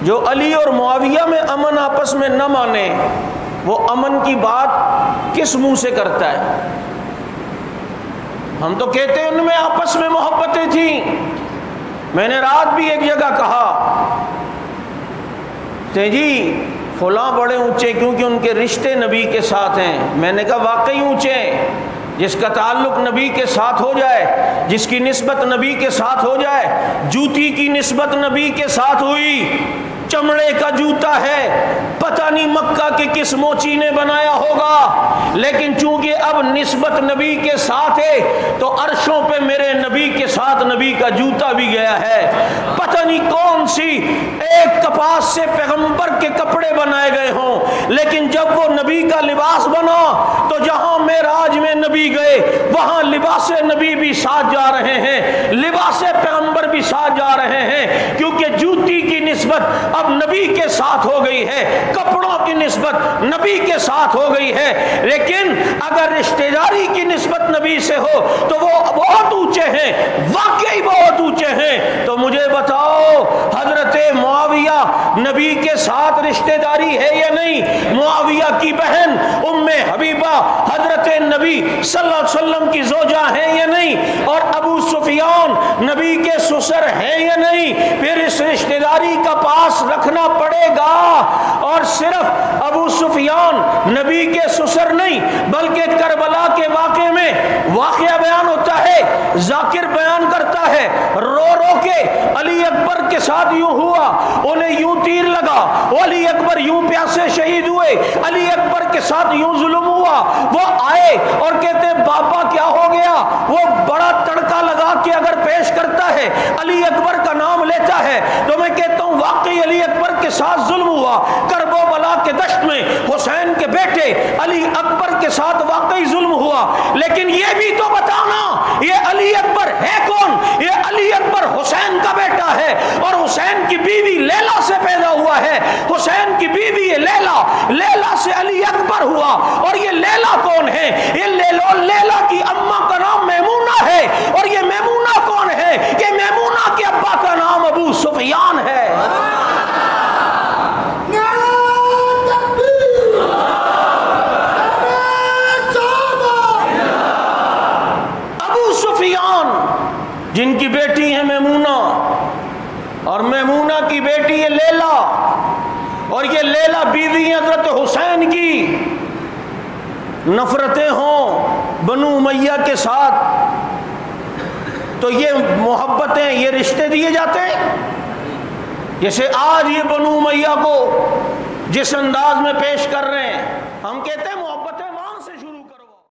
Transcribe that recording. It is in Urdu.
جو علی اور معاویہ میں امن آپس میں نہ مانے وہ امن کی بات کس منہ سے کرتا ہے؟ ہم تو کہتے ہیں ان میں آپس میں محبتیں تھیں. میں نے رات بھی ایک جگہ کہا کہ جی فلاں بڑے اونچے کیونکہ ان کے رشتے نبی کے ساتھ ہیں. میں نے کہا واقعی اونچے ہیں. جس کا تعلق نبی کے ساتھ ہو جائے، جس کی نسبت نبی کے ساتھ ہو جائے، جوتی کی نسبت نبی کے ساتھ ہوئی، چمڑے کا جوتا ہے، پتہ نہیں مکہ کے کس موچی نے بنایا ہوگا، لیکن چونکہ اب نسبت نبی کے ساتھ ہے تو عرشوں پہ میرے نبی کے ساتھ نبی کا جوتا بھی گیا ہے. پتہ نہیں کون سی ایک کپاس سے پیغمبر کے کپڑے بنائے گئے ہوں، لیکن جب وہ نبی کا لباس بنا تو جہاں معراج میں نبی گئے وہاں لباس نبی بھی ساتھ جا رہے ہیں، لباس پیغمبر بھی ساتھ جا رہے ہیں، کیونکہ جوتی کی نسبت اب نبی کے ساتھ ہو گئی ہے، کپڑوں کی نسبت نبی کے ساتھ ہو گئی ہے. لیکن اگر رشتہ داری کی نسبت نبی سے ہو تو وہ بہت اونچے ہیں، واقعی بہت اونچے ہیں. تو مجھے بتاؤ حضرت معاویہ نبی کے ساتھ رشتہ داری ہے یا نہیں؟ معاویہ کی بہن ام حبیبہ حضرت نبی صلی اللہ علیہ وسلم کی زوجہ ہیں یا نہیں؟ اور ابو سفیان نبی کے سسر ہیں یا نہیں؟ پھر اس رشتہ داری کا پاس رکھنا پڑے گا. اور صرف ابو سفیان نبی کے سسر نہیں بلکہ کربلا کے واقعے میں واقعہ بیان ہوتا ہے، ذاکر بیان کرتا ہے رو رو کے علی اکبر کے ساتھ یوں ہوا، انہیں یوں تیر لگا، علی اکبر یوں پیاسے شہید ہوئے، علی اکبر کے ساتھ یوں ظلم ہوا. وہ آئے اور کہتے بابا کیا ہو گیا؟ وہ بڑا تڑکا لگا کے اگر پیش کرتا ہے، علی اکبر کا نام لیتا ہے تو میں کہتا ہوں واقعی علی اکبر کے ساتھ ظلم ہوا. کرب و بلا کے دشت میں حسین کے بیٹے علی اکبر کے ساتھ واقعی ظلم ہوا. لیکن یہ بھی تو بتانا یہ علی اکبر ہے کون؟ یہ علی اکبر حسین کا بیٹا ہے اور حسین کی بیوی لیلا سے پیدا ہوا ہے. حسین کی بیوی لیلا، لیلا سے علی اکبر ہوا. اور یہ لیلا کون ہے؟ یہ لیلا کی اماں کا نام میمونہ ہے. اور یہ میمونہ کون ہے؟ یہ میمونہ کے ابا کا نام ابو سفیان ہے. ابو سفیان جن کی بیٹی ہے میمونہ اور میمونہ کی بیٹی ہے لیلا، اور یہ لیلا بیوی حضرت حسین کی. نفرتیں ہوں بنو امیہ کے ساتھ تو یہ محبتیں، یہ رشتے دیے جاتے ہیں. جیسے آج یہ بنو امیہ کو جس انداز میں پیش کر رہے ہیں، ہم کہتے ہیں